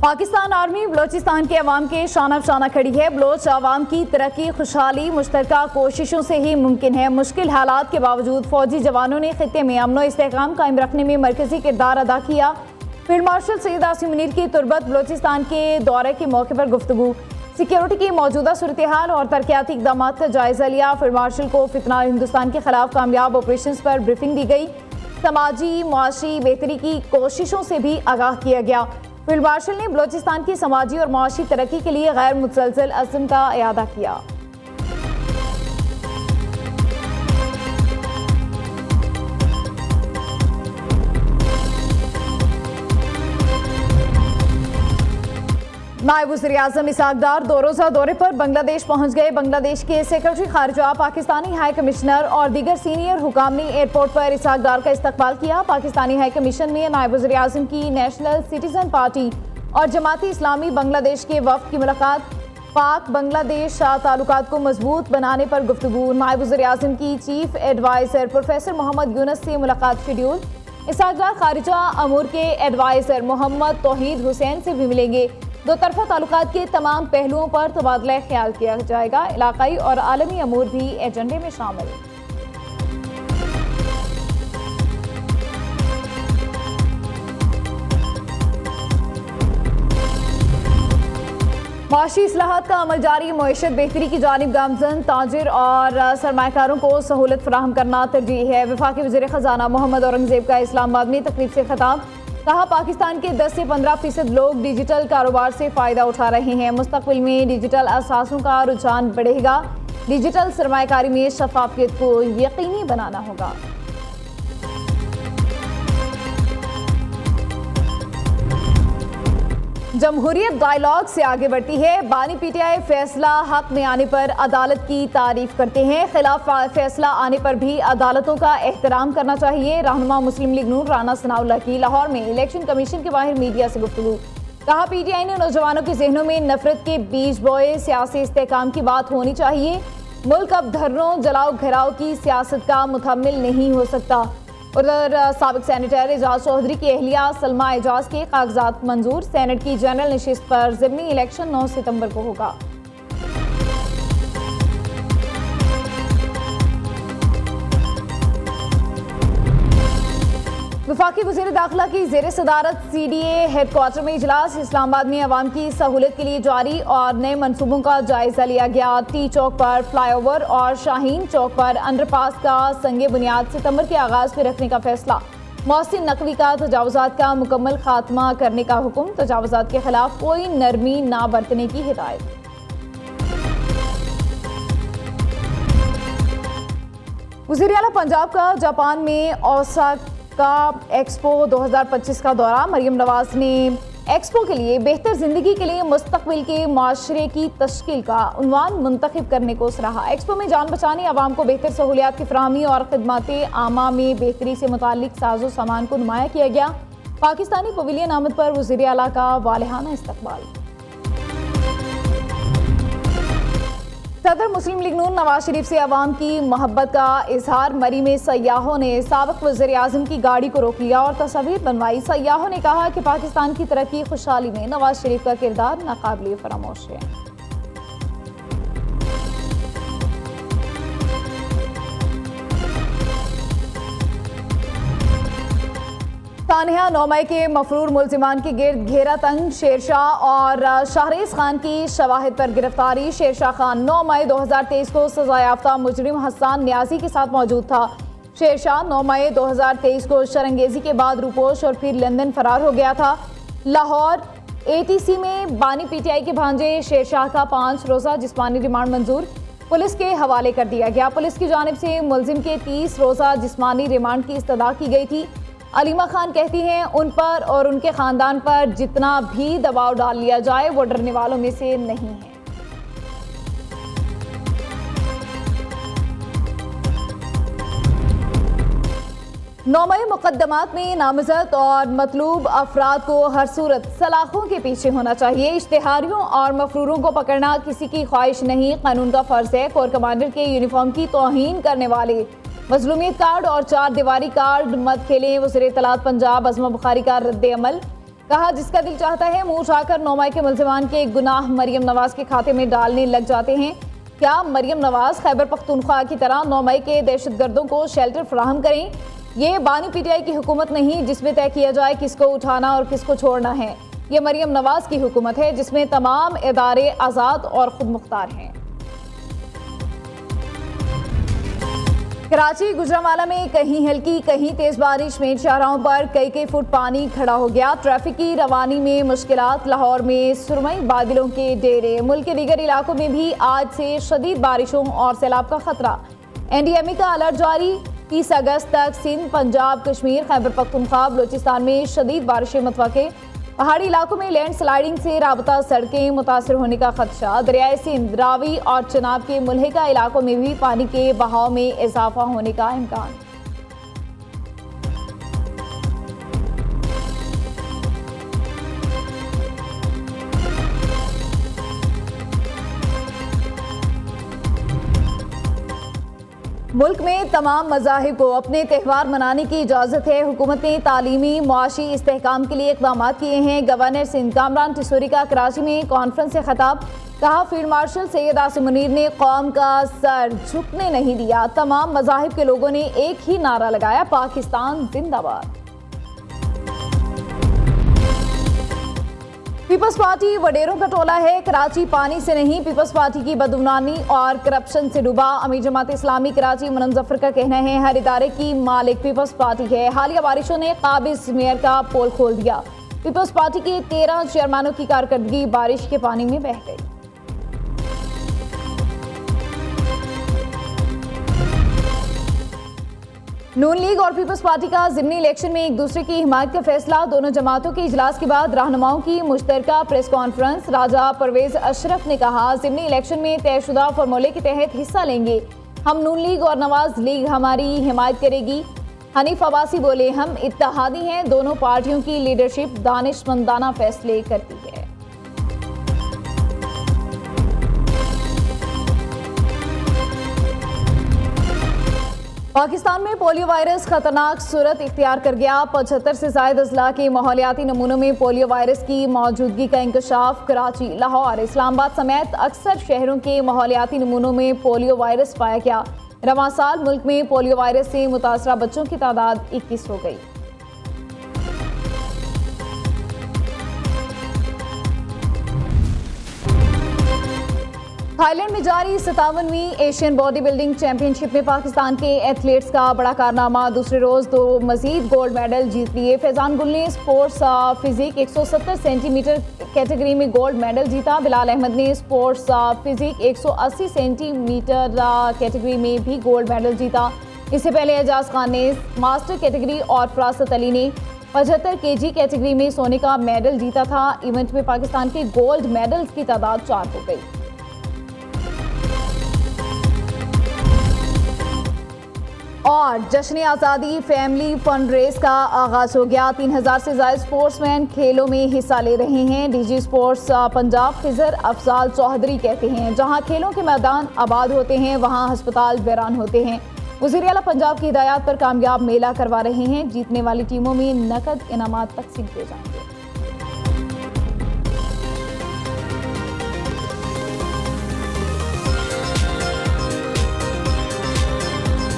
Pakistan army Balochistan के अवाम के शाना बशाना खड़ी है। बलोच अवाम की तरक्की खुशहाली मुश्तरका कोशिशों से ही मुमकिन है। मुश्किल हालात के बावजूद फौजी जवानों ने खित्ते में अमन व इस्तेहकाम कायम रखने में मरकजी किरदार अदा किया। फील्ड मार्शल सैयद आसिम मुनीर की तुरबत बलोचिस्तान के दौरे के मौके पर गुफ्तगू, सिक्योरिटी की मौजूदा सूरत हाल और तरक्याती इकदाम का जायजा लिया। फील्ड मार्शल को फितना हिंदुस्तान के खिलाफ कामयाब ऑपरेशन पर ब्रीफिंग दी गई। समाजी मुआशी बेहतरी की कोशिशों से भी आगाह किया गया। फील्ड मार्शल ने बलोचिस्तान की समाजी और मुआशी तरक्की के लिए गैर मुतसलसल अज़्म का इयादा किया। नायब वज़ीर-ए-आज़म इसहाक डार 2 रोज़ा दौरे पर बांग्लादेश पहुंच गए। बांग्लादेश के सेक्रेटरी खारजा, पाकिस्तानी हाई कमिश्नर और दीगर सीनियर हुकाम ने एयरपोर्ट पर इसहाक डार का इस्तकबाल किया। पाकिस्तानी हाई कमीशन में नायब वज़ीर-ए-आज़म की नेशनल सिटीजन पार्टी और जमाती इस्लामी बांग्लादेश के वफ़द की मुलाकात, पाक बांग्लादेश ताल्लुकात को मजबूत बनाने पर गुफ्तगू। नायब वज़ीर-ए-आज़म की chief adviser professor Mohammad Yunus से मुलाकात शेड्यूल। इसहाक डार खारिजा अमूर के एडवाइज़र मोहम्मद तौहीद हुसैन से भी मिलेंगे। दो तरफा ताल्लुकात के तमाम पहलुओं पर तबादला ख्याल किया जाएगा। इलाकाई और आलमी अमूर भी एजेंडे में शामिल। माशी इस्लाहात का अमल जारी, मईशत बेहतरी की जानिब गामजन, ताजिर और सरमाकारों को सहूलत फराहम करना तरजीह है। वफाकी वज़ीर ख़जाना मोहम्मद औरंगज़ेब का इस्लामाबाद में तकरीब से खिताब, कहा पाकिस्तान के 10 से 15% लोग डिजिटल कारोबार से फ़ायदा उठा रहे हैं। मुस्तक़बिल में डिजिटल असासों का रुझान बढ़ेगा। डिजिटल सरमायाकारी में शफाफियत को यकीनी बनाना होगा। जमहूरियत डायलॉग से आगे बढ़ती है। बानी पीटीआई फैसला हक में आने पर अदालत की तारीफ करते हैं। खिलाफ फैसला आने पर भी अदालतों का एहतराम करना चाहिए। रहनुमा मुस्लिम लीग नून राना सनाउल्लाह की लाहौर में इलेक्शन कमीशन के बाहर मीडिया से गुफ्तगू, कहा पीटीआई ने नौजवानों के जहनों में नफरत के बीज बोए। सियासी इस्तेहकाम की बात होनी चाहिए। मुल्क अब धरनों जलाओ घराव की सियासत का मुतहम्मिल नहीं हो सकता। उधर साबिक सेनेटर एजाज चौधरी की अहलिया सलमा एजाज के कागजात मंजूर। सेनेट की जनरल नशिस्त पर ज़िमनी इलेक्शन 9 सितंबर को होगा। वफाकी वज़ीर दाखिला की ज़ेर सदारत CDA हेडक्वार्टर में इजलास, इस्लामाबाद में अवाम की सहूलत के लिए जारी और नए मनसूबों का जायजा लिया गया। टी चौक पर फ्लाईओवर और शाहीन चौक पर अंडरपास का संगे बुनियाद सितंबर के आगाज में रखने का फैसला। मौसिन नकवी का तजावुजात का मुकम्मल खात्मा करने का हुक्म, तजावुजात के खिलाफ कोई नरमी ना बरतने की हिदायत। वज़ीर आला पंजाब का जापान में ओसाका एक्सपो 2025 का दौरा। मरियम नवाज ने एक्सपो के लिए बेहतर जिंदगी के लिए मुस्तकबिल के माशरे की तश्कील का उन्वान मुंतखब करने को सराहा। एक्सपो में जान बचाने, आवाम को बेहतर सहूलियात की फराहमी और खिदमत आमा में बेहतरी से मुताल्लिक साजो सामान को नुमाया किया गया। पाकिस्तानी पवेलियन आमद पर वज़ीर आला का वालिहाना इस्तकबाल। सदर मुस्लिम लीग नून नवाज शरीफ से अवाम की मोहब्बत का इजहार। मरी में सयाहों ने साबिक वज़ीर-ए-आज़म की गाड़ी को रोक लिया और तस्वीर बनवाई। सयाहों ने कहा कि पाकिस्तान की तरक्की खुशहाली में नवाज शरीफ का किरदार नाकाबिले फरामोश है। तानिया 9 मई के मफरूर मुल्जिमान के गिर्द घेरा तंग। शेरशाह और शाहरेज खान की शवाहिद पर गिरफ्तारी। शेरशाह खान 9 मई 2023 को सजा याफ्ता मुजरिम हसन न्याजी के साथ मौजूद था। शेरशाह 9 मई 2023 को शरंगेजी के बाद रूपोश और फिर लंदन फरार हो गया था। लाहौर ATC में बानी पीटीआई के भांजे शेरशाह का 5 रोज़ा जिस्मानी रिमांड मंजूर, पुलिस के हवाले कर दिया गया। पुलिस की जानिब से मुलजिम के 30 रोज़ा जिस्मानी रिमांड की इस्तदा की गई थी। अलीमा खान कहती हैं उन पर और उनके ख़ानदान पर जितना भी दबाव डाल लिया जाए वो डरने वालों में से नहीं है। नौमई मुकदमात में नामजद और मतलूब अफराद को हर सूरत सलाखों के पीछे होना चाहिए। इश्तेहारियों और मफरूरों को पकड़ना किसी की ख्वाहिश नहीं, कानून का फर्ज है। कोर कमांडर के यूनिफॉर्म की तौहीन करने वाले मजलूमियत कार्ड और 4 दीवारी कार्ड मत खेलें। वज़ीर इत्तलात पंजाब अज़मा बुखारी का रद्द अमल। कहा जिसका दिल चाहता है मुंह उठाकर 9 मई के मुल्जिमान के गुनाह मरियम नवाज के खाते में डालने लग जाते हैं। क्या मरियम नवाज खैबर पख्तूनख्वा की तरह 9 मई के दहशतगर्दों को शेल्टर फराहम करें? ये बानी पीटीआई की हुकूमत नहीं जिसमें तय किया जाए किसको उठाना और किसको छोड़ना है। ये मरियम नवाज की हुकूमत है जिसमें तमाम इदारे आज़ाद और खुद मुख्तार हैं। कराची गुजरांवाला में कहीं हल्की कहीं तेज बारिश में शाहराहों पर कई फुट पानी खड़ा हो गया। ट्रैफिक की रवानी में मुश्किलात। लाहौर में सुरमई बादलों के डेरे। मुल्क के दीगर इलाकों में भी आज से शदीद बारिशों और सैलाब का खतरा। NDMA का अलर्ट जारी। 30 अगस्त तक सिंध, पंजाब, कश्मीर, खैबर पख्तूनख्वा, बलोचिस्तान में शदीद बारिशें मुतवक्के। पहाड़ी इलाकों में लैंड स्लाइडिंग से राबता सड़कें मुतासर होने का खदशा। दरियाए सिंध, रावी और चनाब के मुल्हिका इलाकों में भी पानी के बहाव में इजाफा होने का इम्कान। मुल्क में तमाम मज़ाहिब को अपने त्यौहार मनाने की इजाज़त है। हुकूमत ने तालीमी मुआशी इस्तेहकाम के लिए इक़दाम किए हैं। गवर्नर सिंध कामरान टिसोरी का कराची में कॉन्फ्रेंस से खिताब। कहा फील्ड मार्शल सैयद आसिम मुनीर ने कौम का सर झुकने नहीं दिया। तमाम मज़ाहिब के लोगों ने एक ही नारा लगाया, पाकिस्तान जिंदाबाद। पीपल्स पार्टी वडेरों का टोला है। कराची पानी से नहीं, पीपल्स पार्टी की बदगुमानी और करप्शन से डूबा। अमीर जमात इस्लामी कराची मनन जफर का कहना है हर इदारे की मालिक पीपल्स पार्टी है। हालिया बारिशों ने काबिज मेयर का पोल खोल दिया। पीपल्स पार्टी के 13 चेयरमैनों की कारकर्दगी बारिश के पानी में बह गई। नून लीग और पीपल्स पार्टी का ज़िमनी इलेक्शन में एक दूसरे की हिमायत का फैसला। दोनों जमातों के इजलास के बाद रहनुमाओं की मुश्तरका प्रेस कॉन्फ्रेंस। राजा परवेज अशरफ ने कहा ज़िमनी इलेक्शन में तयशुदा फार्मूले के तहत हिस्सा लेंगे हम। नून लीग और नवाज लीग हमारी हिमायत करेगी। हनीफ अब्बासी बोले हम इत्तेहादी हैं। दोनों पार्टियों की लीडरशिप दानिशमंदाना फैसले करती है। पाकिस्तान में पोलियो वायरस खतरनाक सूरत इख्तियार कर गया। 75 से ज्यादा अजला के माहौलियाती नमूनों में पोलियो वायरस की मौजूदगी का इंकशाफ। कराची, लाहौर, इस्लामाबाद समेत अक्सर शहरों के माहौलियाती नमूनों में पोलियो वायरस पाया गया। रवां साल मुल्क में पोलियो वायरस से मुतासरा बच्चों की तादाद 21 हो गई। थाईलैंड में जारी 57वीं एशियन बॉडी बिल्डिंग चैंपियनशिप में पाकिस्तान के एथलीट्स का बड़ा कारनामा। दूसरे रोज 2 मजीद गोल्ड मेडल जीत लिए। फैजान गुल ने स्पोर्ट्स फिजिक 170 सेंटीमीटर कैटेगरी में गोल्ड मेडल जीता। बिलाल अहमद ने स्पोर्ट्स फिजिक 180 सेंटीमीटर कैटेगरी में भी गोल्ड मेडल जीता। इससे पहले एजाज खान ने मास्टर कैटेगरी और फरासत अली ने 75 kg कैटेगरी में सोने का मेडल जीता था। इवेंट में पाकिस्तान के गोल्ड मेडल्स की तादाद 4 हो गई। और जश्न आज़ादी फैमिली फंड रेस का आगाज हो गया। 3000 से ज्यादा स्पोर्ट्समैन खेलों में हिस्सा ले रहे हैं। डीजी स्पोर्ट्स पंजाब खिजर अफजाल चौधरी कहते हैं जहां खेलों के मैदान आबाद होते हैं वहां अस्पताल वीरान होते हैं। वज़ीर आला पंजाब की हिदायत पर कामयाब मेला करवा रहे हैं। जीतने वाली टीमों में नकद इनामात तकसीम किए जाएंगे।